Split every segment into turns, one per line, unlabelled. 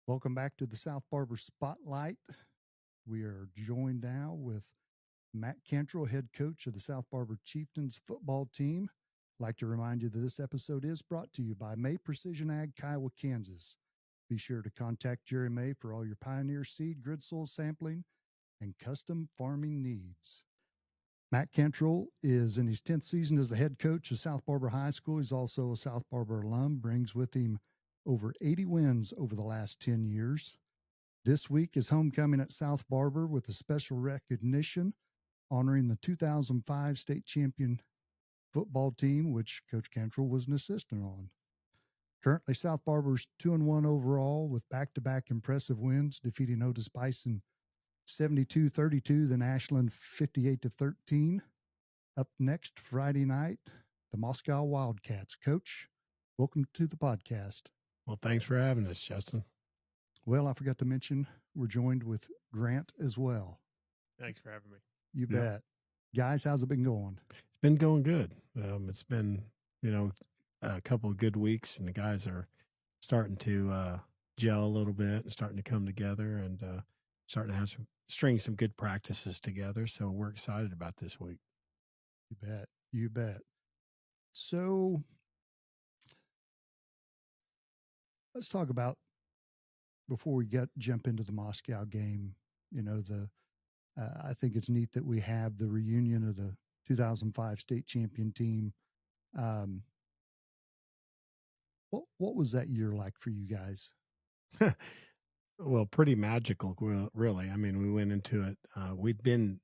Welcome back to the South Barber Spotlight. We are joined now with Matt Cantrell, head coach of the South Barber Chieftains football team. I'd like to remind you that this episode is brought to you by May Precision Ag, Kiowa, Kansas. Be sure to contact Jerry May for all your Pioneer seed, grid soil sampling, and custom farming needs. Matt Cantrell is in his 10th season as the head coach of South Barber High School. He's also a South Barber alum, brings with him over 80 wins over the last 10 years. This week is homecoming at South Barber with a special recognition honoring the 2005 state champion football team, which Coach Cantrell was an assistant on. Currently, South Barber's 2-1 overall with back-to-back impressive wins, defeating Otis Bison 72-32, then Ashland 58-13. Up next Friday night, the Moscow Wildcats. Coach, welcome to the podcast.
Well, thanks for having us, Justin.
Well, I forgot to mention we're joined with Grant as well.
Thanks for having me.
You bet. Guys, how's it been going?
It's been going good. It's been, a couple of good weeks, and the guys are starting to gel a little bit and starting to come together and starting to have string some good practices together. So we're excited about this week.
You bet. You bet. So let's talk about, before we jump into the Moscow game, I think it's neat that we have the reunion of the 2005 state champion team. What was that year like for you guys?
Well, pretty magical, really. I mean, we went into it. We'd been,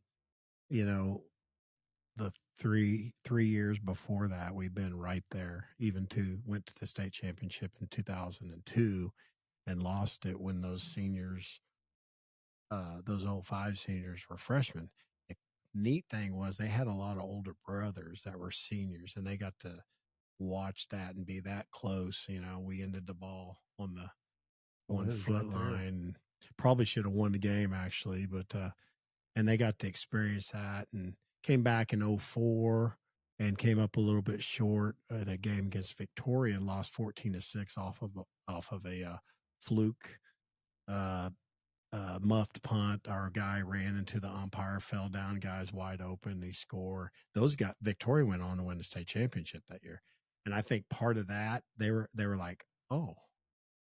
the three years before that, we've been right there. Went to the state championship in 2002 and lost it when those seniors, those 05 seniors were freshmen. The neat thing was they had a lot of older brothers that were seniors, and they got to watch that and be that close. We ended the ball on the 1 foot line. Probably should have won the game, actually, but and they got to experience that and came back in 04 and came up a little bit short at a game against Victoria and lost 14-6 off of a fluke muffed punt. Our guy ran into the umpire, fell down, guys wide open. He scored. Victoria went on to win the state championship that year. And I think part of that, they were like, oh,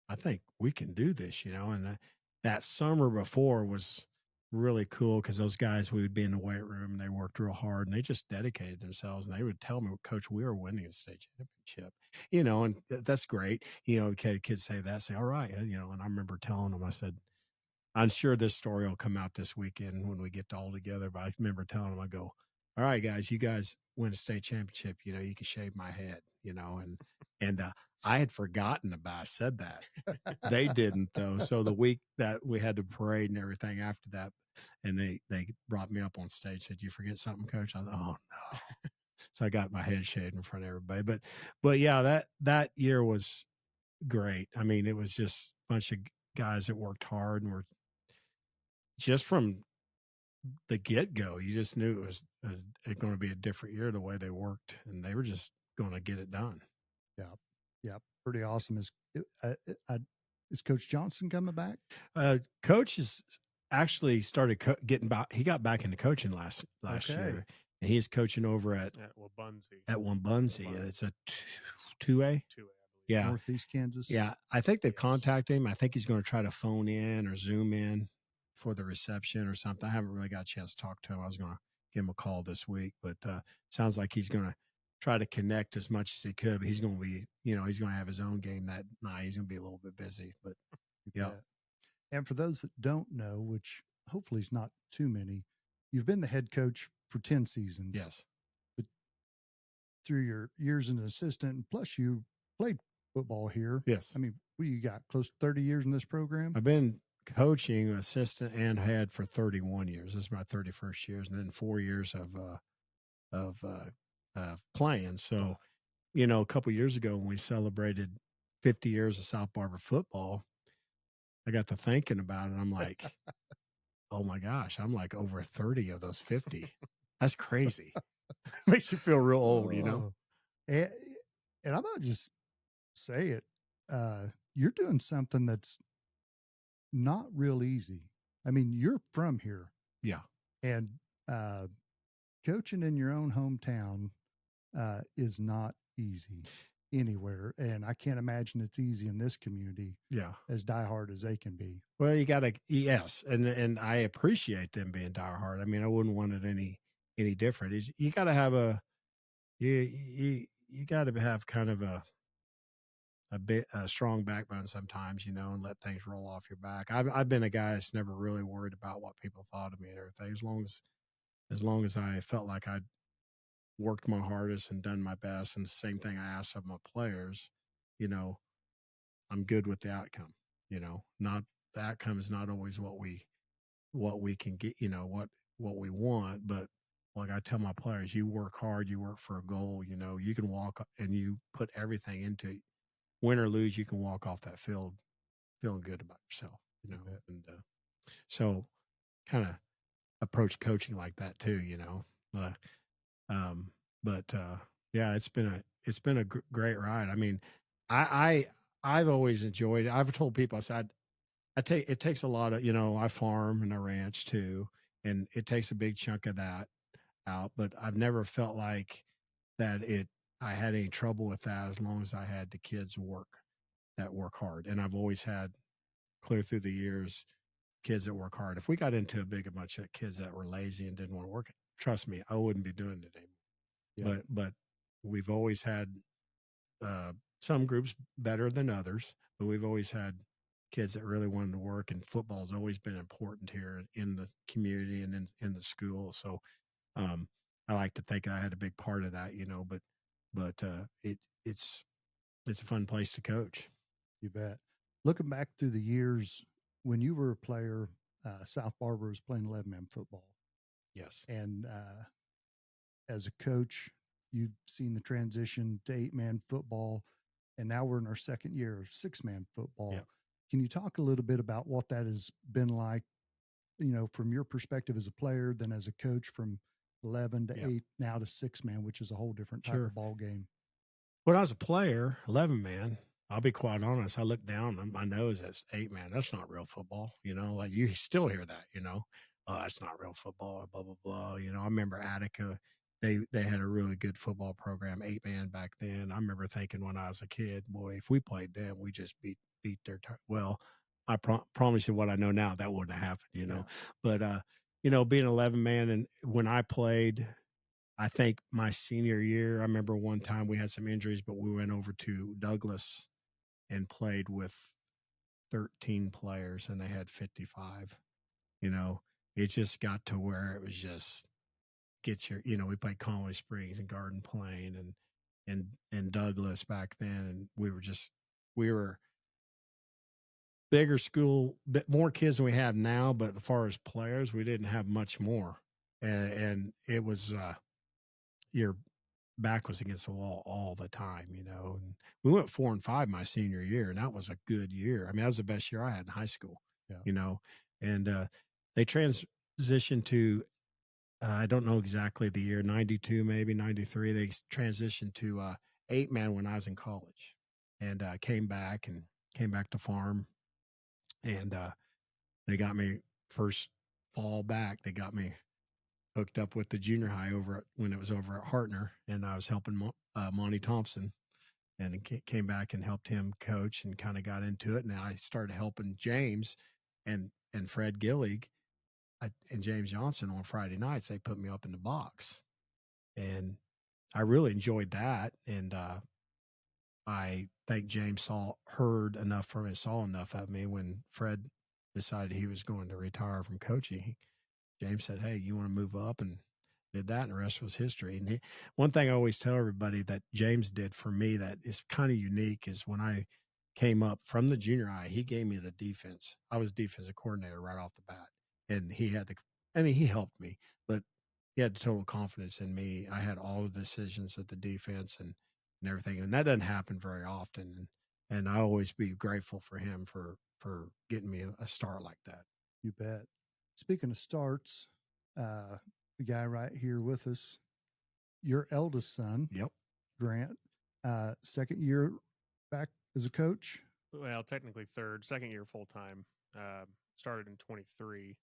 I think we can do this, And that summer before was really cool because those guys, we would be in the weight room and they worked real hard and they just dedicated themselves, and they would tell me, Coach, we are winning a state championship, and that's great. Kids say that, say, all right. And I remember telling them, I said, I'm sure this story will come out this weekend when we get all together, but I remember telling them, I go, all right, guys, you guys win a state championship, you can shave my head, and I had forgotten about, I said that. They didn't, though. So the week that we had the parade and everything after that, and they brought me up on stage, said, you forget something, Coach? I thought, oh, no. So I got my head shaved in front of everybody. But yeah, that year was great. I mean, it was just a bunch of guys that worked hard and were just from the get-go, you just knew it was going to be a different year the way they worked, and they were just going to get it done.
Yeah, pretty awesome. Is Coach Johnson coming back?
Coach is actually started getting back. He got back into coaching last year, and he's coaching over at Wabunzi. It's a 2A. Yeah,
Northeast Kansas.
Yeah, I think they've contacted him. I think he's going to try to phone in or Zoom in for the reception or something. I haven't really got a chance to talk to him. I was going to give him a call this week, but sounds like he's going to try to connect as much as he could. But he's going to be, he's going to have his own game that night. He's going to be a little bit busy, but yeah.
And for those that don't know, which hopefully is not too many, you've been the head coach for 10 seasons.
Yes.
But through your years as an assistant, plus you played football here.
Yes.
I mean, you got close to 30 years in this program?
I've been coaching assistant and head for 31 years. This is my 31st years, and then 4 years of playing. So, a couple of years ago when we celebrated 50 years of South Barber football, I got to thinking about it. I'm like, oh my gosh, I'm like over 30 of those 50. That's crazy. Makes you feel real old,
And I'm not just say it. You're doing something that's not real easy. I mean, you're from here,
Yeah.
and coaching in your own hometown is not easy anywhere, and I can't imagine it's easy in this community.
Yeah.
As diehard as they can be.
Well, you got to, yes, and I appreciate them being diehard. I mean, I wouldn't want it any different. Is you got to have you got to have kind of a strong backbone sometimes, and let things roll off your back. I've been a guy that's never really worried about what people thought of me and everything. As long as I felt like I'd worked my hardest and done my best, and the same thing I asked of my players, you know, I'm good with the outcome. Not the outcome is not always what we can get, what we want, but like I tell my players, you work hard, you work for a goal, you can walk and you put everything into it. Win or lose, you can walk off that field feeling good about yourself, and so kind of approach coaching like that too, uh, um, but yeah, it's been a great ride. I mean, I've always enjoyed it. I've told people, I said, it takes a lot of, I farm and I ranch too, and it takes a big chunk of that out, but I've never felt like that I had any trouble with that as long as I had the kids that work hard. And I've always had, clear through the years, kids that work hard. If we got into a big bunch of kids that were lazy and didn't want to work, trust me, I wouldn't be doing it anymore.
Yeah.
But we've always had some groups better than others, but we've always had kids that really wanted to work, and football's always been important here in the community and in the school. So um, I like to think I had a big part of that, but it's a fun place to coach.
You bet. Looking back through the years when you were a player, South Barber was playing 11-man football.
Yes.
And as a coach, you've seen the transition to 8-man football. And now we're in our second year of 6-man football.
Yep.
Can you talk a little bit about what that has been like, from your perspective as a player, then as a coach from 11 to
Yep.
8, now to 6-man, which is a whole different type
Sure.
of ball game?
When I was a player, 11-man, I'll be quite honest. I look down on my nose as 8-man. That's not real football. Like you still hear that, oh, that's not real football, blah, blah, blah. I remember Attica, they had a really good football program, 8-man back then. I remember thinking when I was a kid, boy, if we played them, we just beat their well, I promise you what I know now, that wouldn't have happened. But being 11-man, and when I played, I think my senior year, I remember one time we had some injuries, but we went over to Douglas and played with 13 players and they had 55. It just got to where it was just we played Conway Springs and Garden Plain and Douglas back then. And we were bigger school, bit more kids than we have now, but as far as players, we didn't have much more. And it was, your back was against the wall all the time, And we went 4-5 my senior year, and that was a good year. I mean, that was the best year I had in high school,
Yeah.
And they transitioned to I don't know exactly the year, 92, maybe 93. They transitioned to 8-man when I was in college, and came back to farm, and they got me first fall back. They got me hooked up with the junior high when it was over at Hartner, and I was helping Monty Thompson, and came back and helped him coach and kind of got into it. And I started helping James and Fred Gillig and James Johnson on Friday nights. They put me up in the box, and I really enjoyed that. And I think James saw enough of me when Fred decided he was going to retire from coaching. James said, "Hey, you want to move up?" And did that, and the rest was history. And one thing I always tell everybody that James did for me that is kind of unique is when I came up from the junior high, he gave me the defense. I was defensive coordinator right off the bat, and he helped me, but he had total confidence in me. I had all the decisions of the defense and everything, and that doesn't happen very often. And I always be grateful for him for getting me a start like that.
You bet. Speaking of starts, the guy right here with us, your eldest son,
Yep.
Grant, second year back as a coach.
well, technically third, second year full time. Started in 23,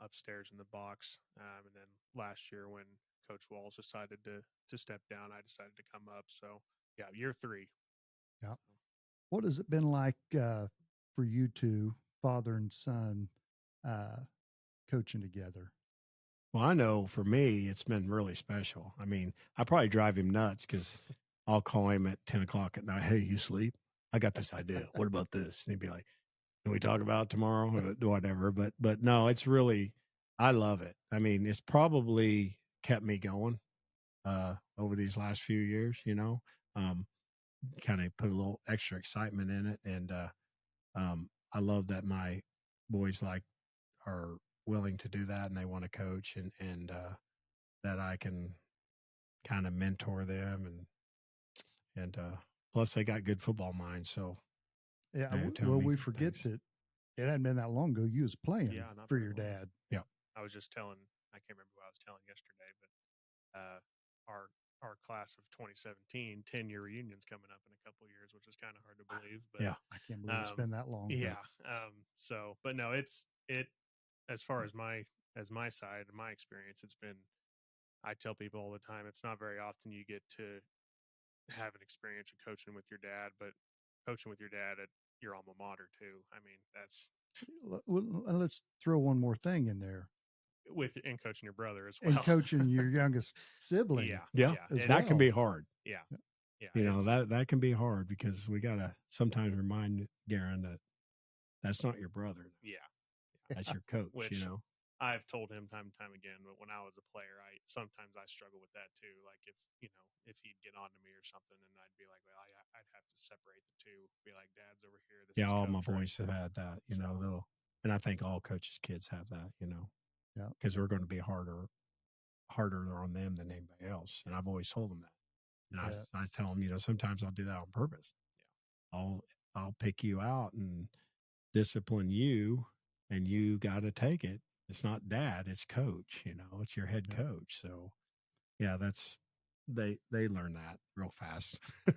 upstairs in the box, and then last year when Coach Walls decided to step down, I decided to come up. So yeah, year 3.
Yeah. What has it been like for you two, father and son, coaching together?
Well, I know for me, it's been really special. I mean, I probably drive him nuts because I'll call him at 10 o'clock at night. Hey, you sleep? I got this idea. What about this? And he'd be like, can we talk about it tomorrow or whatever? But no, it's really, I love it. I mean, it's probably kept me going over these last few years, um, kind of put a little extra excitement in it. And I love that my boys are willing to do that and they want to coach and that I can kind of mentor them and plus they got good football minds. So
Yeah.
they're telling
Well,
me
we forget
things.
that it hadn't been that long ago. You was playing
Yeah, not
for
very
your
long.
dad.
Yeah.
I was just telling, I can't remember what I was telling yesterday, but our class of 2017 10-year reunion's coming up in a couple of years, which is kind of hard to believe. But
Yeah.
I can't believe it's been that long.
yeah. So, but no, it as far as my side and my experience, it's been. I tell people all the time, it's not very often you get to have an experience of coaching with your dad, but coaching with your dad at your alma mater too. I mean, that's
Let's throw one more thing in there.
and coaching your brother as
And
well.
coaching your youngest sibling.
Yeah.
Yeah.
As
That
well.
can be hard.
Yeah. Yeah.
That can be hard because we got to sometimes remind Garen that that's not your brother.
Yeah.
That's your coach,
Which I've told him time and time again, but when I was a player, sometimes I struggle with that too. Like if he'd get on to me or something, and I'd be like, well, I'd have to separate the two. Be like, Dad's over here. This is
all
coach,
my boys
right?
have had that, they'll, and I think all coaches' kids have that,
Yeah.
because we're going to be harder on them than anybody else. And I've always told them that. And I tell them, sometimes I'll do that on purpose. Yeah. I'll pick you out and discipline you, and you got to take it. It's not dad, it's coach, it's your head coach. So yeah, they learn that real fast.
Yeah.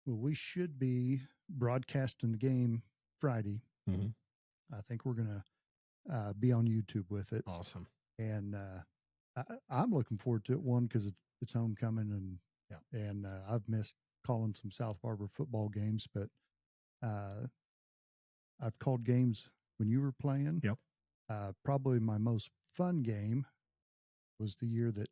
Well, we should be broadcasting the game Friday.
Mm-hmm.
I think we're going to be on YouTube with it.
Awesome.
And I'm looking forward to it. One, because it's homecoming, and I've missed calling some South Barber football games, but I've called games when you were playing.
Yep.
Probably my most fun game was the year that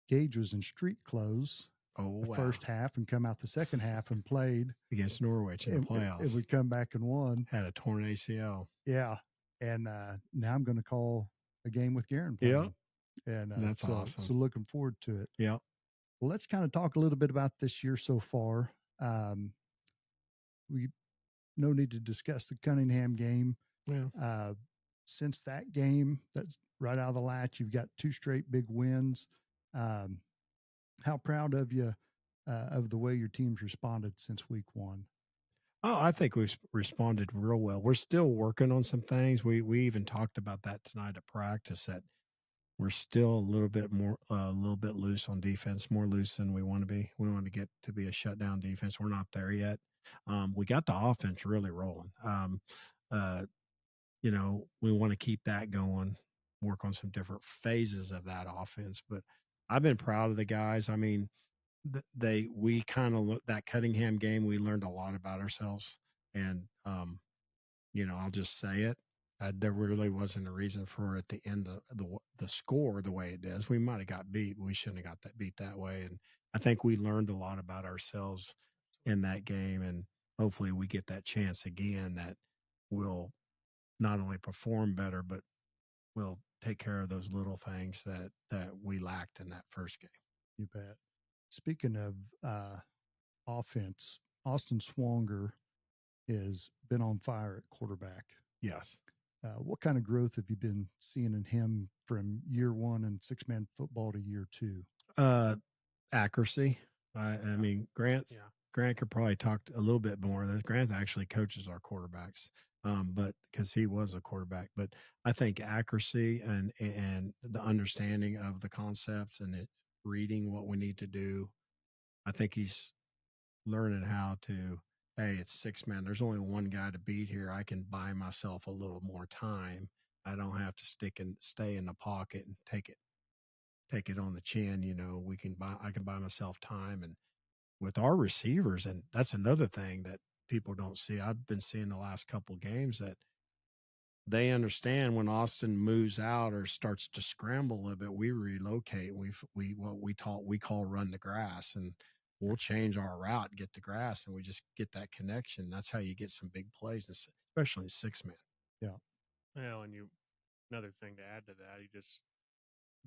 Gage was in street clothes the first half and come out the second half and played
against Norwich in the playoffs.
It would come back and won.
Had a torn ACL.
Yeah. And now I'm going to call a game with Garen playing.
Yep. And that's awesome.
So looking forward to it.
Yep.
Well, let's kind of talk a little bit about this year so far. We no need to discuss the Cunningham game.
Yeah.
Since that game, that's right out of the latch, you've got 2 straight big wins. How proud of you of the way your team's responded since week 1?
Oh, I think we've responded real well. We're still working on some things. We even talked about that tonight at practice, that we're still a little bit loose on defense, more loose than we want to be. We want to get to be a shutdown defense. We're not there yet. We got the offense really rolling. We want to keep that going, work on some different phases of that offense. But I've been proud of the guys. I mean, we kind of that Cunningham game, we learned a lot about ourselves, and I'll just say it. There really wasn't a reason for it to end the score the way it does. We might have got beat, but we shouldn't have got beat that way. And I think we learned a lot about ourselves in that game, and hopefully we get that chance again, that we'll not only perform better, but we'll take care of those little things that we lacked in that first game.
You bet. Speaking of offense, Austin Swonger has been on fire at quarterback.
Yes.
What kind of growth have you been seeing in him from year 1 and 6-man football to year 2?
Accuracy. I mean, Grant could probably talk a little bit more. Grant actually coaches our quarterbacks, but because he was a quarterback. But I think accuracy and the understanding of the concepts and reading what we need to do. I think he's learning how to hey, it's 6 man. There's only one guy to beat here. I can buy myself a little more time. I don't have to stay in the pocket and take it on the chin. I can buy myself time. And with our receivers, and that's another thing that people don't see. I've been seeing the last couple of games that they understand when Austin moves out or starts to scramble a little bit, we relocate. We call run the grass, and we'll change our route, get the grass, and we just get that connection. That's how you get some big plays, especially 6 man.
Yeah.
Well, and another thing to add to that,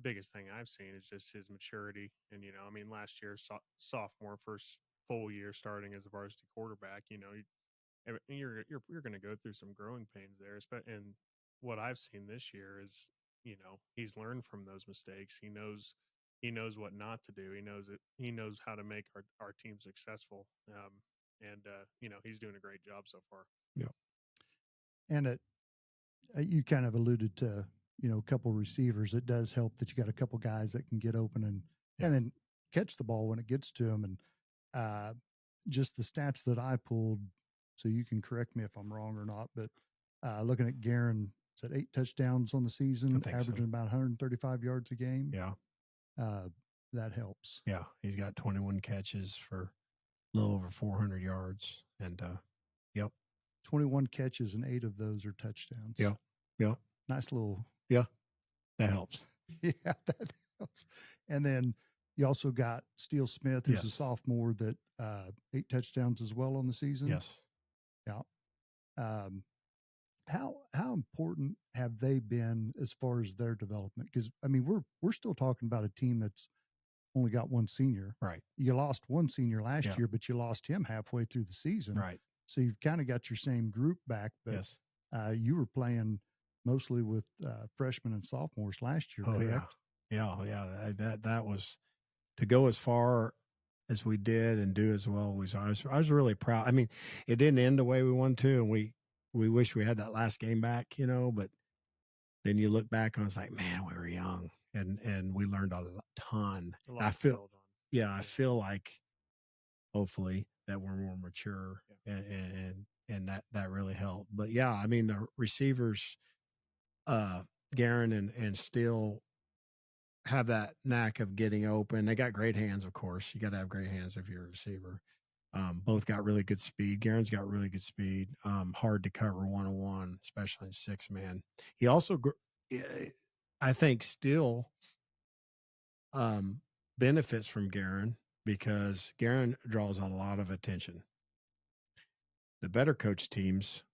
biggest thing I've seen is just his maturity. And I mean, last year, sophomore, first full year starting as a varsity quarterback, you're going to go through some growing pains there. And what I've seen this year is, he's learned from those mistakes. He knows what not to do. He knows how to make our team successful. He's doing a great job so far.
Yeah.
And you kind of alluded to, a couple receivers. It does help that you got a couple guys that can get open and then catch the ball when it gets to them. And just the stats that I pulled, so you can correct me if I'm wrong or not, but looking at Guerin, it's at 8 touchdowns on the season, averaging about 135 yards a game.
Yeah.
That helps.
Yeah. He's got 21 catches for a little over 400 yards. And, yep.
21 catches and 8 of those are touchdowns.
Yeah. Yeah.
Nice little.
Yeah. That helps.
Yeah, that helps. And then you also got Steele Smith, who's a sophomore, that 8 touchdowns as well on the season.
Yes.
Yeah. How important have they been as far as their development? Because I mean, we're still talking about a team that's only got one senior.
Right.
You lost one senior last year, but you lost him halfway through the season.
Right.
So you've kind of got your same group back, but you were playing mostly with freshmen and sophomores last year, correct?
Yeah. That was to go as far as we did and do as well. I was really proud. I mean, it didn't end the way we wanted to, and we wish we had that last game back, but then you look back and it's like, man, we were young and we learned a ton. I feel like hopefully that we're more mature and that really helped. But yeah, I mean, the receivers, Guerin and Steele have that knack of getting open. They got great hands, of course. You got to have great hands if you're a receiver. Both got really good speed. Guerin's got really good speed. Hard to cover 1-on-1, especially in 6 man. He also, I think, still benefits from Guerin because Guerin draws a lot of attention. The better coach teams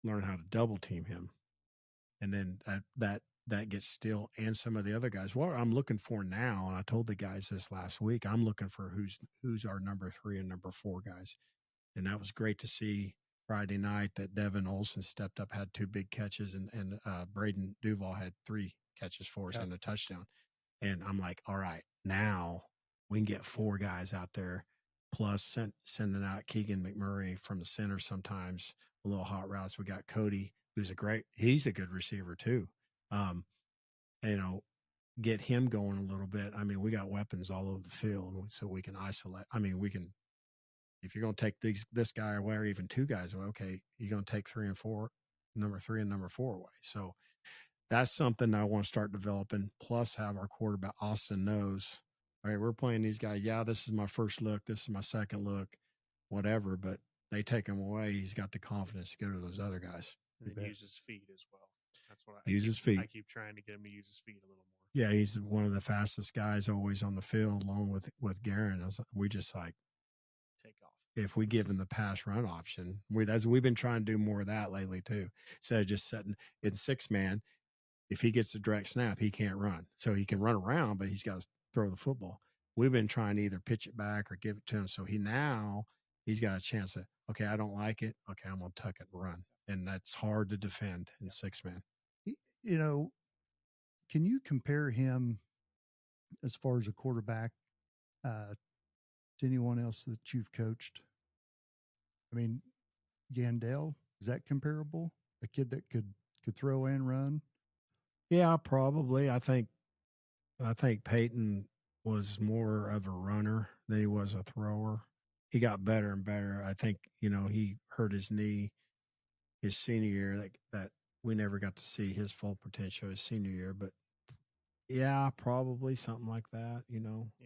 learn how to double team him, and then that gets Steele and some of the other guys. What I'm looking for now, and I told the guys this last week, I'm looking for who's our number 3 and number 4 guys. And that was great to see Friday night that Devin Olson stepped up, had 2 big catches, and Braden Duval had 3 catches for us and a touchdown. And I'm like, all right, now we can get 4 guys out there, plus sending out Keegan McMurray from the center sometimes, a little hot routes. We got Cody, he's a good receiver too. Get him going a little bit. I mean, we got weapons all over the field, so we can isolate. I mean, if you're going to take this guy away or even 2 guys away, okay, you're going to take 3 and 4, number 3 and number 4 away. So that's something I want to start developing. Plus, have our quarterback Austin knows, all right, we're playing these guys. Yeah, this is my first look. This is my second look, whatever. But they take him away. He's got the confidence to go to those other guys.
And use his feet as well. That's what
his feet.
I keep trying to get him to use his feet a little more.
Yeah, he's one of the fastest guys always on the field, along with Guerin. We just
take off.
If we give him the pass run option, we've been trying to do more of that lately too. Instead of just setting in 6 man, if he gets a direct snap, he can't run. So he can run around, but he's got to throw the football. We've been trying to either pitch it back or give it to him. So he's got a chance of, okay, I don't like it. Okay, I'm going to tuck it and run. And that's hard to defend in 6 man.
Can you compare him as far as a quarterback to anyone else that you've coached? I mean, Yandel, is that comparable? A kid that could throw and run?
Yeah, probably. I think Peyton was more of a runner than he was a thrower. he got better and better. I think, he hurt his knee his senior year that we never got to see his full potential his senior year, but yeah, probably something like that,
Yeah.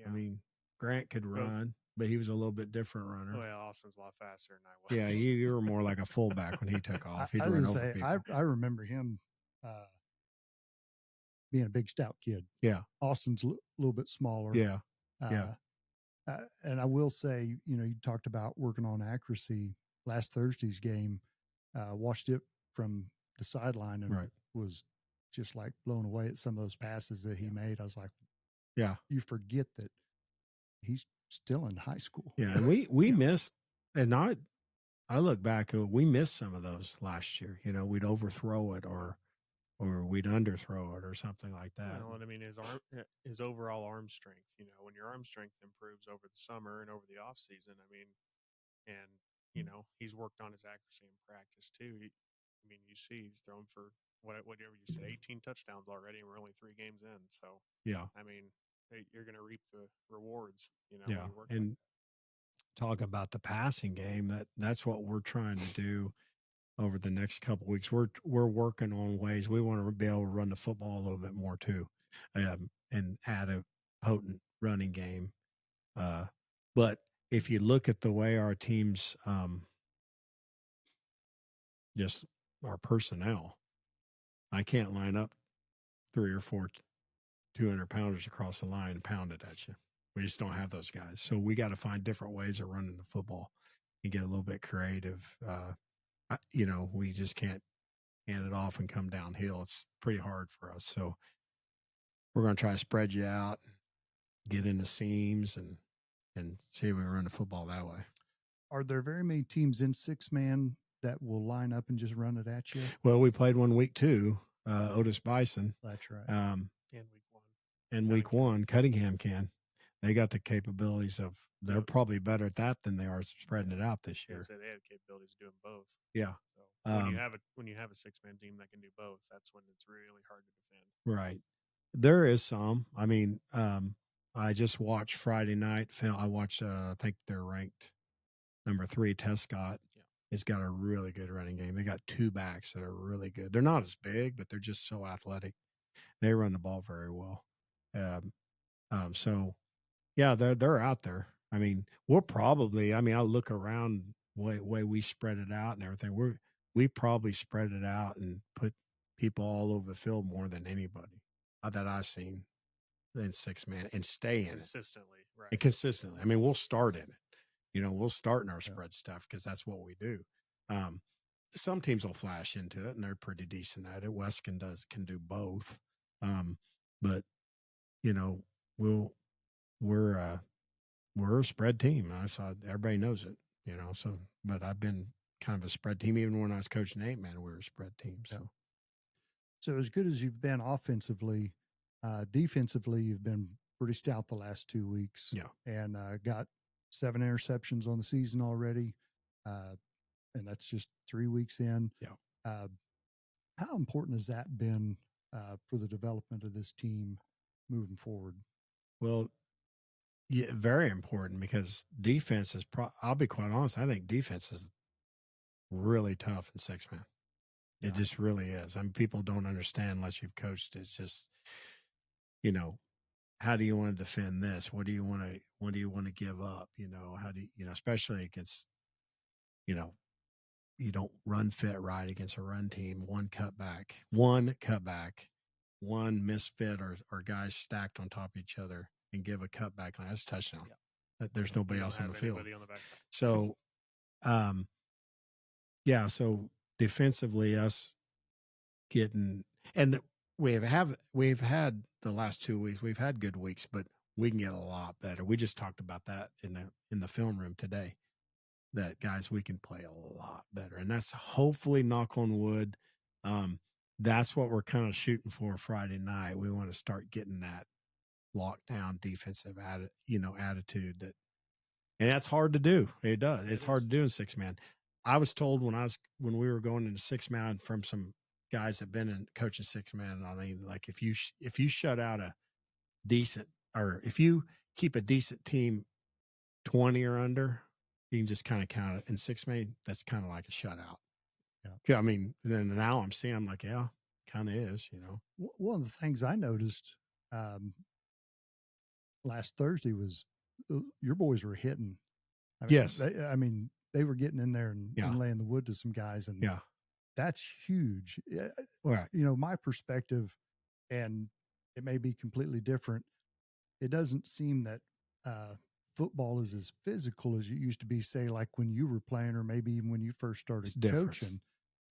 I mean, Grant could run, but he was a little bit different runner.
Well, Austin's a lot faster than I was.
Yeah, you were more like a fullback when he took off. He'd run over people.
I remember him being a big, stout kid.
Yeah.
Austin's a little bit smaller.
Yeah. Yeah.
And I will say, you talked about working on accuracy. Last Thursday's game, watched it from the sideline and was just like blown away at some of those passes that he made. I was like,
yeah,
you forget that he's still in high school.
Yeah. And we missed, and I look back, we missed some of those last year. We'd overthrow it or we'd underthrow it or something like that.
Well, and I mean, his overall arm strength, when your arm strength improves over the summer and over the off season, I mean, and, he's worked on his accuracy in practice too. You see he's thrown for whatever you said, 18 touchdowns already, and we're only 3 games in. So,
yeah,
I mean, you're going to reap the rewards,
yeah.
when you work
And talk about the passing game, that's what we're trying to do over the next couple of weeks. We're working on ways we want to be able to run the football a little bit more too, and add a potent running game. But if you look at the way our teams, just our personnel, I can't line up 3 or 4 200-pounders across the line and pound it at you. We just don't have those guys. So we got to find different ways of running the football and get a little bit creative. We just can't hand it off and come downhill. It's pretty hard for us. So we're going to try to spread you out, get into seams, and see if we run the football that way.
Are there very many teams in 6-man that will line up and just run it at you?
Well, we played one week 2, Otis Bison.
That's right.
And week 1.
And week 1, Cunningham can. They got the capabilities of. They're probably better at that than they are spreading it out this year.
So they have capabilities of doing both.
Yeah.
So when you have a 6-man team that can do both, that's when it's really hard to defend.
Right. There is some. I mean, I just watched Friday night film. I watched. I think they're ranked number 3. Tescott.
Yeah.
It's got a really good running game. They got 2 backs that are really good. They're not as big, but they're just so athletic. They run the ball very well. So, yeah, they're out there. I mean, we'll probably. I mean, I look around way we spread it out and everything. We probably spread it out and put people all over the field more than anybody that I've seen in 6-man and stay in
consistently,
it.
right?
And consistently. I mean, we'll start in it. We'll start in our spread stuff because that's what we do. Some teams will flash into it and they're pretty decent at it. Weston can do both. But we're a spread team. I saw everybody knows it, so, but I've been kind of a spread team. Even when I was coaching 8-man, we were a spread team.
So as good as you've been offensively, defensively, you've been pretty stout the last 2 weeks.
Yeah.
And got 7 interceptions on the season already. And that's just 3 weeks in.
Yeah.
How important has that been for the development of this team moving forward?
Well, yeah, very important because defense is I'll be quite honest. I think defense is really tough in 6-man. It just really is. I mean, people don't understand unless you've coached. It's just, how do you want to defend this? What do you want to give up? How do you, especially against, you don't run fit right against a run team. One cutback, one misfit or guys stacked on top of each other and give a cutback line. That's a touchdown. Yeah. There's nobody else on the field. So, so defensively, us getting, and we've had the last 2 weeks, we've had good weeks, but we can get a lot better. We just talked about that in the film room today. That guys, we can play a lot better, and that's hopefully, knock on wood. That's what we're kind of shooting for Friday night. We want to start getting that lockdown defensive attitude and that's hard to do. It does. It's hard to do in 6-man. I was told when we were going into 6-man from some guys that have been in coaching 6-man. I mean, like if you shut out a decent, or if you keep a decent team 20 or under, you can just kind of count it. In 6-man, that's kind of like a shutout.
Yeah.
Yeah. I mean, then now I'm like, yeah, kind of is, you know.
One of the things I noticed last Thursday was your boys were hitting.
Yes.
I mean, they were getting in there and,
Yeah.
and laying the wood to some guys, and
Yeah.
that's huge.
Right.
You know, my perspective, and it may be completely different. It doesn't seem that football is as physical as it used to be, say, like when you were playing, or maybe even when you first started
It's different.
coaching.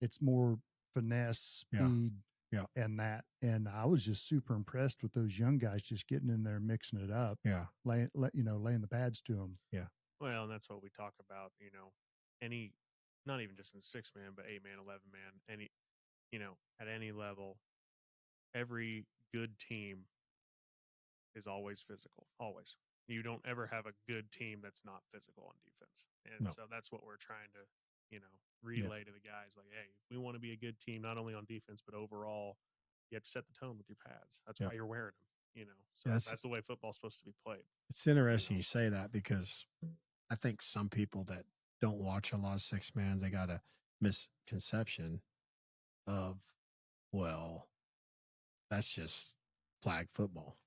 It's more finesse,
Yeah.
speed,
Yeah.
and that. And I was just super impressed with those young guys just getting in there and mixing it up,
Yeah.
laying the pads to them.
Yeah.
Well, and that's what we talk about, you know, any, not even just in 6-man, but 8-man, 11-man, any, you know, at any level, every good team is always physical, always. You don't ever have a good team that's not physical on defense. And
No.
so that's what we're trying to, you know, relay to the guys like, hey, if we want to be a good team, not only on defense, but overall, you have to set the tone with your pads. That's why you're wearing them, you know. So that's the way football's supposed to be played.
It's interesting you say that, because I think some people that don't watch a lot of 6-man, they got a misconception of, well, that's just flag football,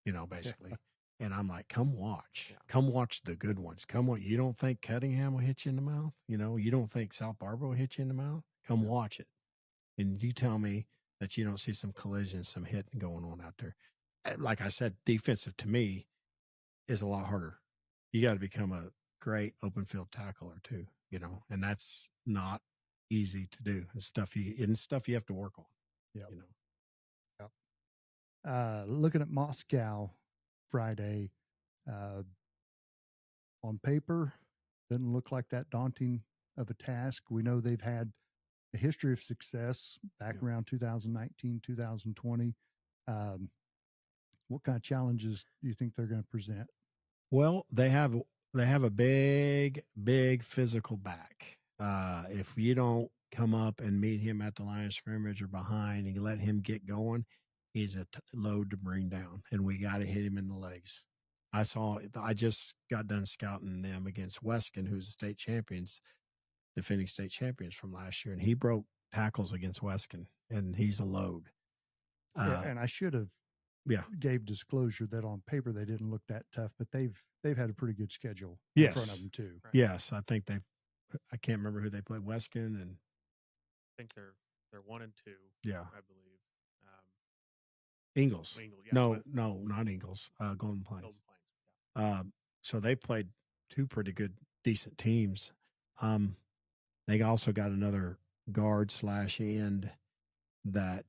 you know, basically. And I'm like, come watch.
Yeah.
Come watch the good ones. Come on. You don't think Cunningham will hit you in the mouth? You know, you don't think South Barber will hit you in the mouth? Come watch it. And you tell me that you don't see some collisions, some hitting going on out there. Like I said, defensive to me is a lot harder. You got to become a great open field tackler too, you know, and that's not easy to do. It's stuff you have to work on.
Yep.
You know.
Looking at Moscow Friday, on paper, doesn't look like that daunting of a task. We know they've had a history of success back around 2019, 2020. What kind of challenges do you think they're going to present?
Well, they have a big physical back. If you don't come up and meet him at the line of scrimmage or behind and let him get going, he's a load to bring down, and we got to hit him in the legs. I just got done scouting them against Weskin, who's the state champions, defending state champions from last year, and he broke tackles against Weskin, and he's a load.
And I should have gave disclosure that on paper they didn't look that tough, but they've had a pretty good schedule in front of them too.
Right. Yes, I think I can't remember who they played. Weskin, and
I think they're 1 and 2.
Yeah,
I believe.
Ingles.
Yeah,
no, not Ingles. Golden Plains.
Golden Plains.
So they played two pretty good, decent teams. They also got another guard / end that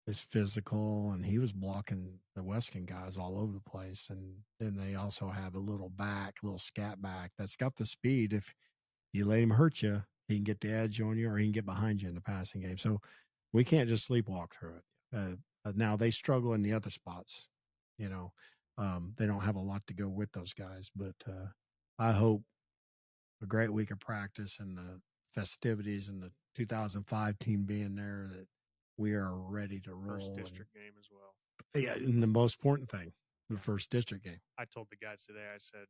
is physical, and he was blocking the Weskin guys all over the place. And then they also have a little scat back that's got the speed. If you let him hurt you, he can get the edge on you, or he can get behind you in the passing game. So we can't just sleepwalk through it. Now they struggle in the other spots. You know, they don't have a lot to go with those guys, but I hope a great week of practice and the festivities and the 2005 team being there, that we are ready to roll.
First district game as well.
Yeah, and the most important thing, the first district game.
I told the guys today, I said,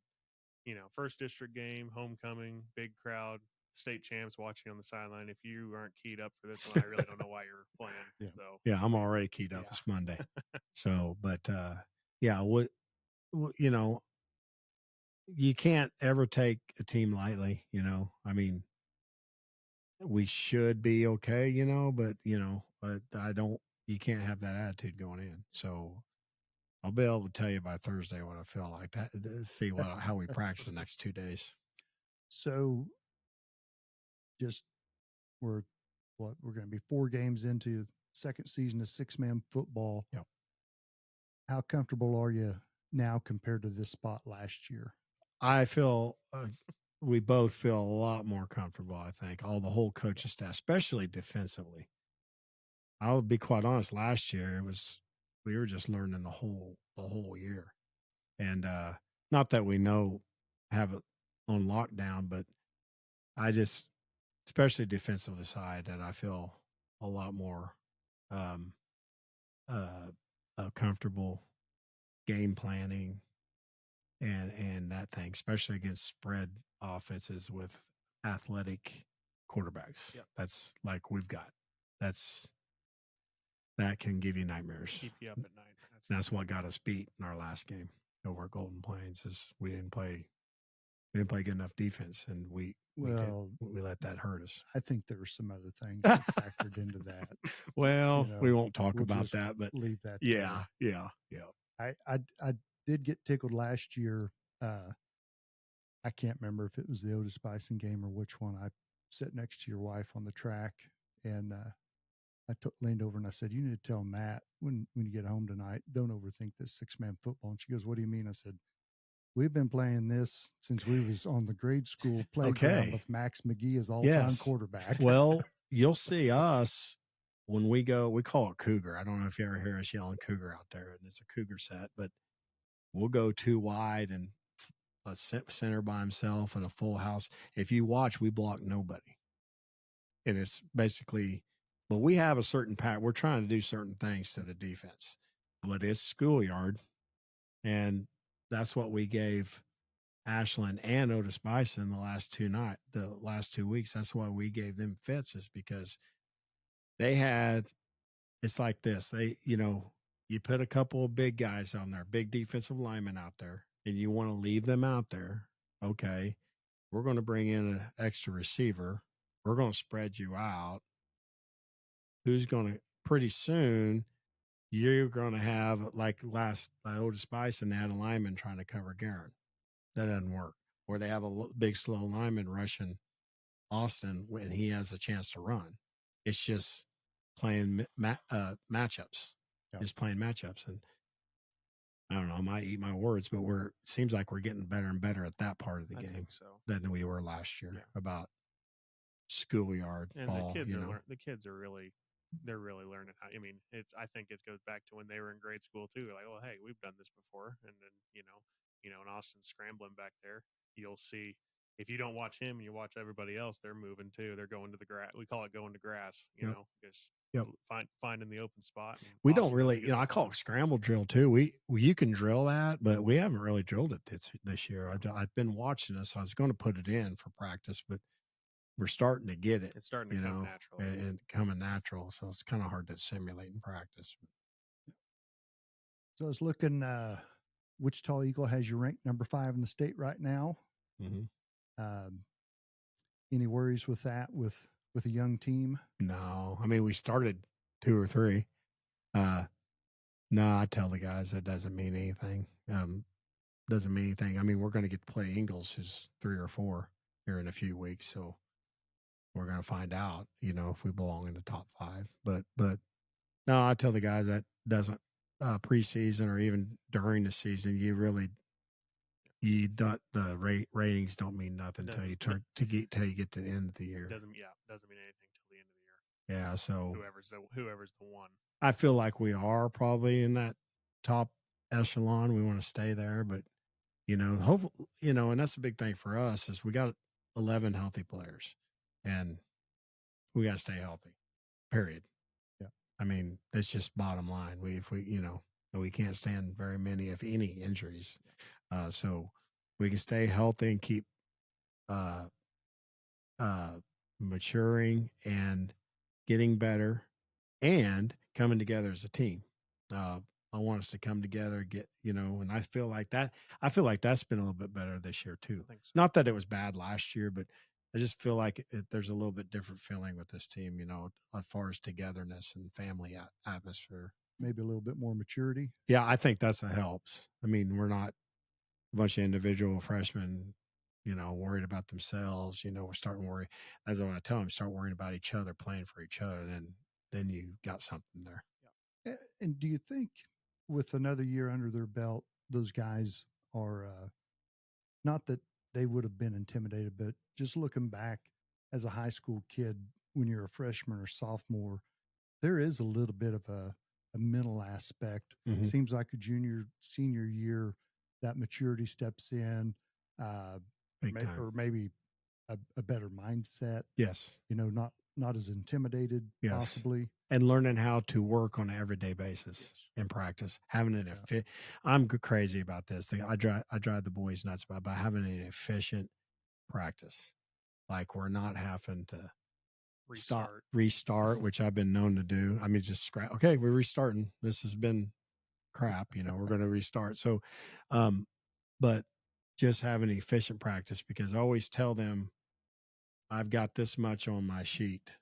you know, first district game, homecoming, big crowd, state champs watching on the sideline. If you aren't keyed up for this one, I really don't know why you're playing. So
yeah, I'm already keyed up. It's Monday. So, but yeah, you know, you can't ever take a team lightly. You know, I mean, we should be okay. You know, but I don't. You can't have that attitude going in. So I'll be able to tell you by Thursday what I feel like. That see how we practice the next 2 days.
So, just we're going to be 4 games into second season of 6-man football.
Yep.
How comfortable are you now compared to this spot last year?
I feel we both feel a lot more comfortable. I think the whole coaching staff, especially defensively. I'll be quite honest. Last year we were just learning the whole year, and not that we have it on lockdown, but I just, especially defensive side, that I feel a lot more comfortable game planning and that thing, especially against spread offenses with athletic quarterbacks.
Yep.
That's like we've got. That can give you nightmares.
Keep you up at night.
That's what got us beat in our last game over at Golden Plains. Is we didn't play good enough defense, and we let that hurt us.
I think there were some other things that factored into that.
Well, we won't talk about that, but
leave that.
Yeah.
I did get tickled last year. I can't remember if it was the Otis Bison game or which one. I sat next to your wife on the track, and I leaned over and I said, "You need to tell Matt when you get home tonight, don't overthink this 6-man football." And she goes, "What do you mean?" I said, "We've been playing this since we was on the grade school playground with Max McGee as all-time quarterback."
Well, you'll see us when we go. We call it Cougar. I don't know if you ever hear us yelling Cougar out there, and it's a Cougar set, but we'll go too wide and a center by himself and a full house. If you watch, we block nobody, and it's basically. But we have a certain pattern. We're trying to do certain things to the defense, but it's schoolyard, and that's what we gave Ashland and Otis Bison the last 2 weeks. That's why we gave them fits, is because they had. It's like this. You put a couple of big guys on there, big defensive linemen out there, and you want to leave them out there. Okay, we're going to bring in an extra receiver. We're going to spread you out. Who's going to pretty soon you're going to have like Otis Bison had a lineman trying to cover Garin. That doesn't work. Or they have a big slow lineman rushing Austin when he has a chance to run. It's just playing matchups.
Yep.
Just playing matchups. And I don't know, I might eat my words, but it seems like we're getting better and better at that part of the game than we were last year about schoolyard
and
ball.
The kids are really they're really learning how. I mean, I think it goes back to when they were in grade school too. Like, oh, hey, we've done this before, and then and Austin's scrambling back there. You'll see if you don't watch him, and you watch everybody else. They're moving too. They're going to the grass. We call it going to grass. Just finding the open spot.
We don't really, I call it scramble drill too. You can drill that, but we haven't really drilled it this year. I've been watching this. I was going to put it in for practice, but we're starting to get it.
It's starting to come natural.
And coming natural. So it's kind of hard to simulate in practice.
So I was looking, Wichita Eagle has you ranked number 5 in the state right now.
Mm-hmm.
Any worries with that, with a young team?
No. I mean, we started 2 or 3. No, I tell the guys that doesn't mean anything. Doesn't mean anything. I mean, we're going to get to play Ingles, who's 3 or 4 here in a few weeks. So we're going to find out, if we belong in the top 5. But no, I tell the guys that doesn't preseason or even during the season, the ratings don't mean nothing until you get to the end of the year.
Doesn't mean anything till the end of the year.
Yeah. So
whoever's the one.
I feel like we are probably in that top echelon. We want to stay there, but hopefully, and that's a big thing for us is we got 11 healthy players. And we got to stay healthy, period.
Yeah.
I mean, that's just bottom line. We can't stand very many, if any, injuries. So we can stay healthy and keep maturing and getting better and coming together as a team. I want us to come together, and I feel like that's been a little bit better this year too.
I think so.
Not that it was bad last year, but I just feel like there's a little bit different feeling with this team, as far as togetherness and family atmosphere.
Maybe a little bit more maturity.
Yeah, I think that's a helps. I mean, we're not a bunch of individual freshmen, worried about themselves. We're starting to worry. That's what I tell them, start worrying about each other, playing for each other. And then you got something there.
Yeah. And do you think with another year under their belt, those guys are not that they would have been intimidated, but just looking back as a high school kid, when you're a freshman or sophomore, there is a little bit of a mental aspect.
Mm-hmm.
It seems like senior year, that maturity steps in, or maybe a better mindset.
Yes.
Not not as intimidated,
Yes.
possibly.
And learning how to work on an everyday basis in practice, having an I'm crazy about this. I drive the boys nuts about having an efficient practice. Like we're not having to restart, which I've been known to do. I mean, just scrap. Okay, we're restarting. This has been crap. We're going to restart. So, but just having efficient practice, because I always tell them I've got this much on my sheet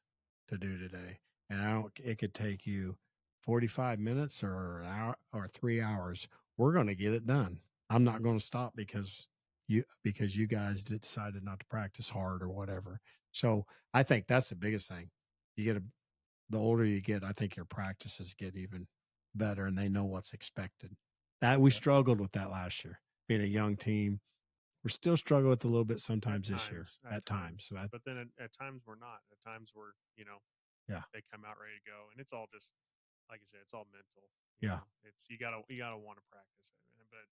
to do today, and it could take you 45 minutes or an hour or 3 hours. We're going to get it done. I'm not going to stop because you guys decided not to practice hard or whatever. So I think that's the biggest thing. The older you get, I think your practices get even better, and they know what's expected. That we struggled with that last year, being a young team. We're still struggling with a little bit sometimes this year at times. So
but then at times we're not. At times we're, they come out ready to go, and it's all just like I said, it's all mental. It's you gotta want to practice it, but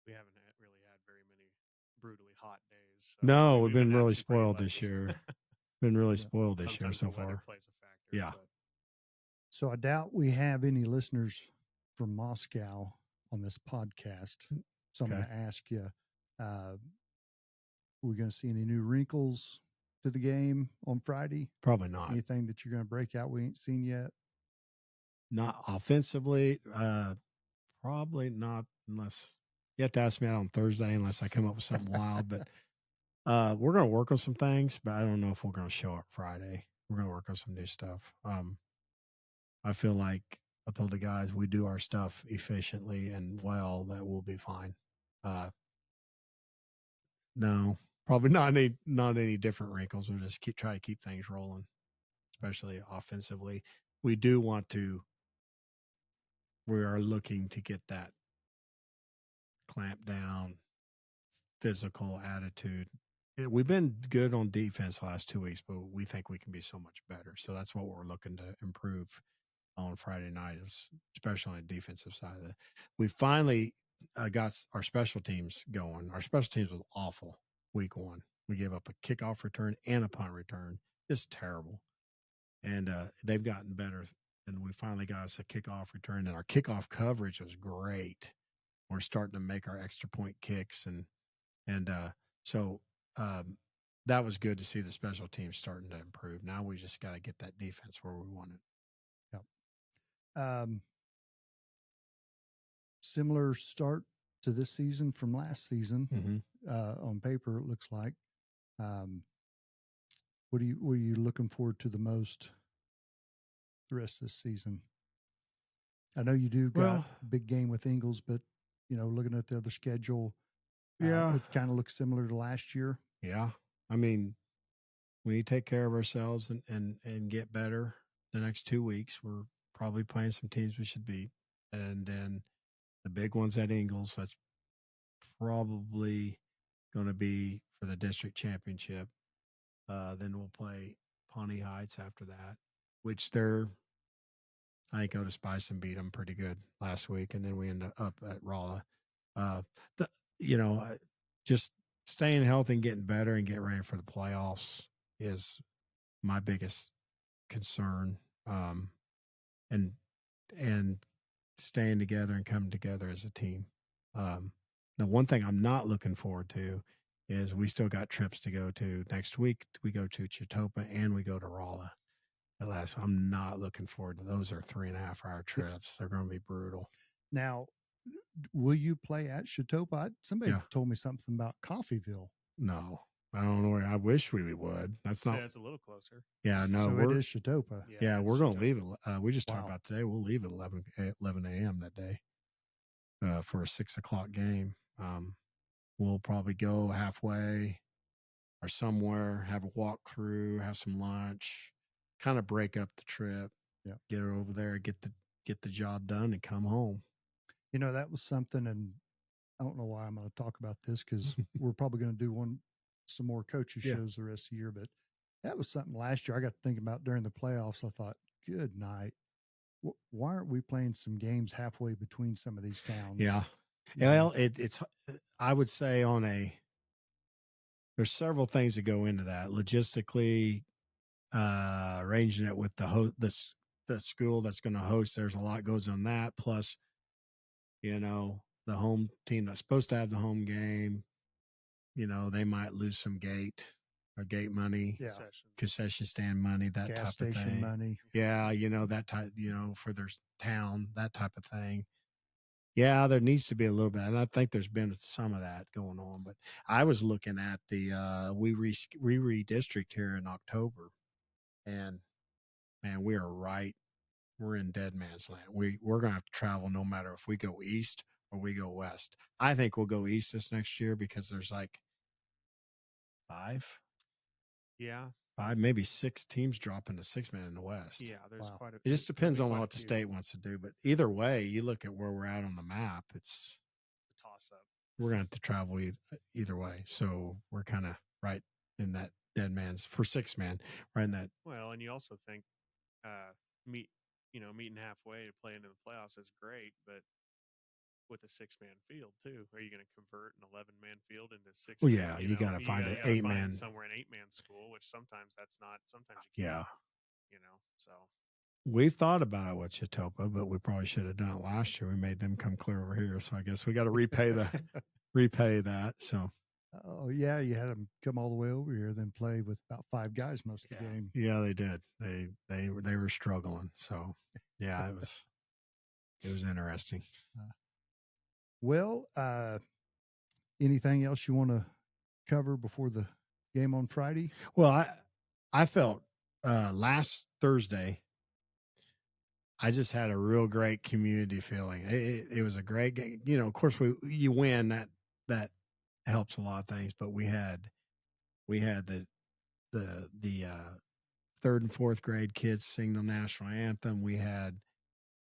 we haven't really had very many brutally hot days. So,
no, we've been really spoiled this year. Been really spoiled this year so far.
Plays a factor.
Yeah.
But.
So I doubt we have any listeners from Moscow on this podcast. So I'm going to ask you, we're going to see any new wrinkles to the game on Friday?
Probably not.
Anything that you're going to break out we ain't seen yet?
Not offensively. Probably not, unless you have to ask me out on Thursday, unless I come up with something wild. But we're going to work on some things, but I don't know if we're going to show up Friday. We're going to work on some new stuff. I feel like I told the guys we do our stuff efficiently and well, that we'll be fine. No, probably not any different wrinkles. We'll just try to keep things rolling, especially offensively. We are looking to get that clamp down, physical attitude. We've been good on defense the last 2 weeks, but we think we can be so much better. So that's what we're looking to improve on Friday night, especially on the defensive side of it. We finally got our special teams going. Our special teams was awful week 1. We gave up a kickoff return and a punt return. Just terrible. And they've gotten better. And we finally got us a kickoff return, and our kickoff coverage was great. We're starting to make our extra point kicks, so that was good to see the special teams starting to improve. Now we just got to get that defense where we want it.
Yep. Similar start to this season from last season.
Mm-hmm.
On paper, it looks like. What are you looking forward to the most the rest of this season? I know you do got a big game with Ingles, but looking at the other schedule, it kind of looks similar to last year.
Yeah, I mean, we need to take care of ourselves and get better. The next 2 weeks, we're probably playing some teams we should beat, and then the big ones at Ingles. That's probably going to be for the district championship. Then we'll play Pawnee Heights after that, which I think Otis Bison beat them pretty good last week, and then we end up at Rolla. Just staying healthy and getting better and getting ready for the playoffs is my biggest concern. And staying together and coming together as a team. Now, one thing I'm not looking forward to is we still got trips to go to next week. We go to Chitopa and we go to Rolla. I'm not looking forward to those. Are 3.5-hour trips. They're going to be brutal.
Now, will you play at Chitopa? Somebody told me something about Coffeyville.
No, I don't know. I wish we would. That's not.
That's a little closer.
Yeah, no.
So it is Chitopa.
Yeah, we're going to leave it. We just talked about today. We'll leave at 11 a.m. that day for a 6 o'clock game. We'll probably go halfway or somewhere, have a walk through, have some lunch, kind of break up the trip.
Yeah,
get her over there, get the job done, and come home.
That was something, and I don't know why I'm going to talk about this because we're probably going to do some more coaches shows the rest of the year. But that was something last year I got to think about during the playoffs. I thought, good night. Why aren't we playing some games halfway between some of these towns?
Yeah. Well, it's, I would say there's several things that go into that. Logistically, arranging it with the school that's going to host. There's a lot goes on that. Plus, the home team that's supposed to have the home game, they might lose some gate money,
Yeah.
concession stand money, that
Gas
type of
station
thing.
money.
Yeah, that type, for their town, that type of thing. Yeah, there needs to be a little bit, and I think there's been some of that going on. But I was looking at the we redistrict here in October, and man, we are right. We're in dead man's land. We're gonna have to travel no matter if we go east or we go west. I think we'll go east this next year because there's like five,
Yeah.
maybe six teams dropping to 6-man in the West.
Yeah, there's
Wow.
quite a.
It just depends
there'll be
on
quite
what
a
the
few.
state wants to do. But either way, you look at where we're at on the map. It's
The toss up.
we're going to have to travel either way. So we're kind of right in that dead man's for 6-man, right in that.
Well, and you also think meeting halfway to play into the playoffs is great, but with a 6-man field too, are you going to convert an 11-man field into 6?
Well, yeah, you got to find an 8-man
somewhere, an 8-man school, which sometimes that's not. Sometimes you can't.
Yeah.
So
We thought about it with Chitopa, but we probably should have done it last year. We made them come clear over here, so I guess we got to repay that. So
Oh yeah, you had them come all the way over here, then play with about 5 guys most of the game.
yeah, they did. They were struggling. So yeah, it was interesting.
Well, anything else you want to cover before the game on Friday?
Well, I felt last Thursday, I just had a real great community feeling. It was a great game. Of course, you win, that helps a lot of things. But we had the third and fourth grade kids sing the national anthem. We had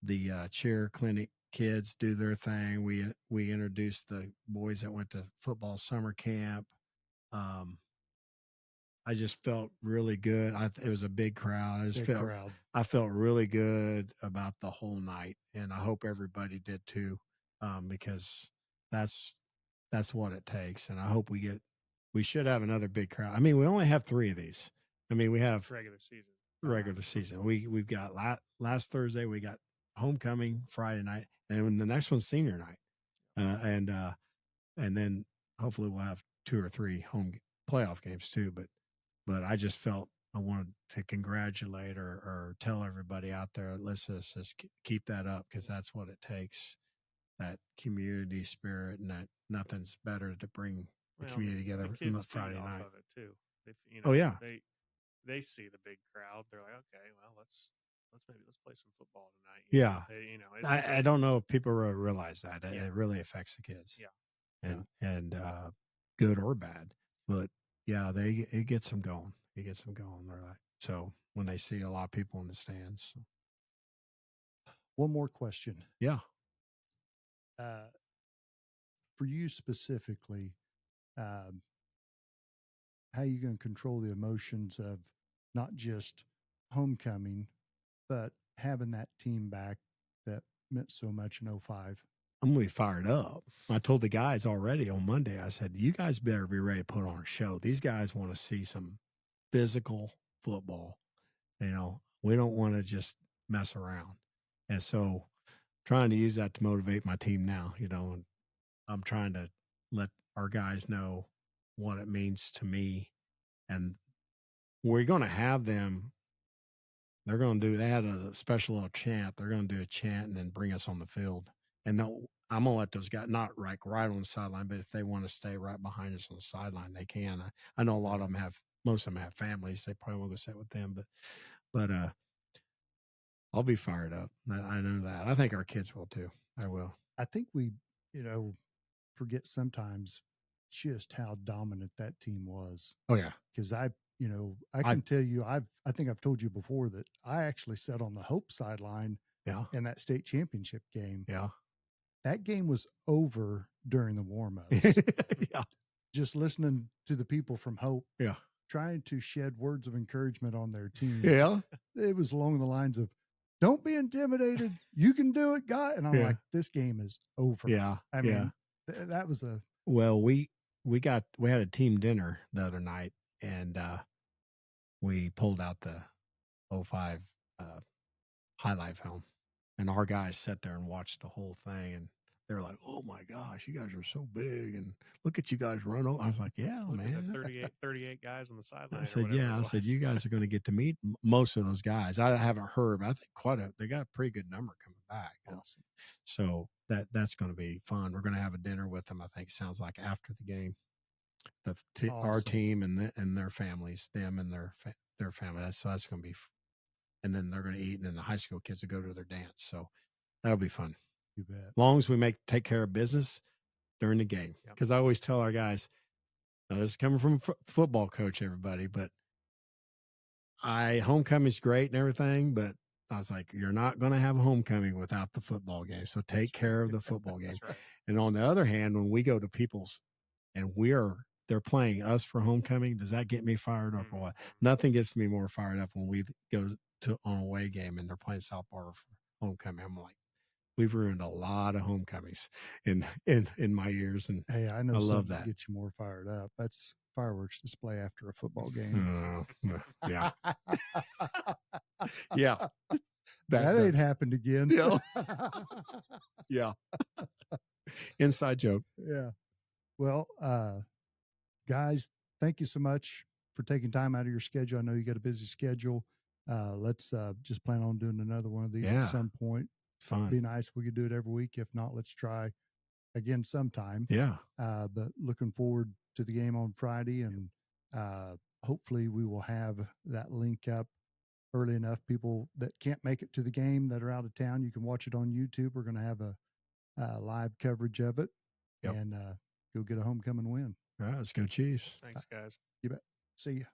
the cheer clinic kids do their thing. We introduced the boys that went to football summer camp. I just felt really good. It was a big crowd. I felt really good about the whole night, and I hope everybody did too, because that's what it takes. And I hope we should have another big crowd. I mean, we only have 3 of these. I mean, we have regular season. We've got last Thursday, we got homecoming Friday night, and the next one's senior night, and then hopefully we'll have 2 or 3 home playoff games too. But I just felt I wanted to congratulate or tell everybody out there, let's just keep that up, because that's what it takes, that community spirit, and that nothing's better to bring the community together
the kids
on Friday
feed
night.
off of it too. They see the big crowd. They're like, okay, well, let's play some football tonight.
I don't know if people realize that it really affects the kids.
Yeah.
And good or bad, but yeah, it gets them going. It gets them going. They're like, so when they see a lot of people in the stands. So.
One more question.
Yeah.
For you specifically, how are you going to control the emotions of not just homecoming, but having that team back that meant so much in 05?
I'm going to be fired up. I told the guys already on Monday, I said, you guys better be ready to put on a show. These guys want to see some physical football. We don't want to just mess around. And so trying to use that to motivate my team now, and I'm trying to let our guys know what it means to me. And we're going to have them. They had a special little chant. They're going to do a chant and then bring us on the field. And I'm going to let those guys, not right on the sideline, but if they want to stay right behind us on the sideline, they can. I know a lot of them most of them have families. They probably won't go sit with them, but I'll be fired up. I know that. I think our kids will too. I will.
I think we, forget sometimes just how dominant that team was.
Oh yeah.
Because I can tell you, I think I've told you before that I actually sat on the Hope sideline in that state championship game.
Yeah.
That game was over during the warm-ups.
Yeah.
Just listening to the people from Hope.
Yeah.
Trying to shed words of encouragement on their team.
Yeah.
It was along the lines of, don't be intimidated. You can do it, guy. And I'm like, this game is over.
Yeah.
I mean, that was
well, we had a team dinner the other night, and we pulled out the 05 highlight film, and our guys sat there and watched the whole thing, and they were like, "Oh my gosh, you guys are so big, and look at you guys run over." I was like, "Yeah,
Look at
man."
the 38 guys on the sideline.
I said, "Yeah." I said, "You guys are going to get to meet most of those guys." I haven't heard, but I think they got a pretty good number coming back.
Awesome.
So that's going to be fun. We're going to have a dinner with them. I think sounds like after the game. Our team and their families, them and their family. That's going to be, and then they're going to eat, and then the high school kids will go to their dance. So that'll be fun.
You bet.
As long as we take care of business during the game, because I always tell our guys, now this is coming from a football coach, everybody, but homecoming's great and everything, but I was like, you're not going to have a homecoming without the football game. So take care of the football game.
Right.
And on the other hand, when we go to people's and they're playing us for homecoming, does that get me fired up or what? Nothing gets me more fired up when we go to on a away game and they're playing South Barber for homecoming. I'm like, we've ruined a lot of homecomings in my years, and
hey, I know
I love that.
Gets you more fired up. That's fireworks display after a football game.
Yeah, yeah.
That ain't happened again.
Yeah. Yeah. Inside joke.
Yeah. Well, guys, thank you so much for taking time out of your schedule. I know you got a busy schedule. Let's just plan on doing another one of these at some point.
It's fun.
It'd be nice if we could do it every week. If not, let's try again sometime.
Yeah.
But looking forward to the game on Friday, and hopefully we will have that link up early enough. People that can't make it to the game that are out of town, you can watch it on YouTube. We're going to have a live coverage of it, and go get a homecoming win.
All right, let's go Chiefs.
Thanks, guys.
You bet. See ya.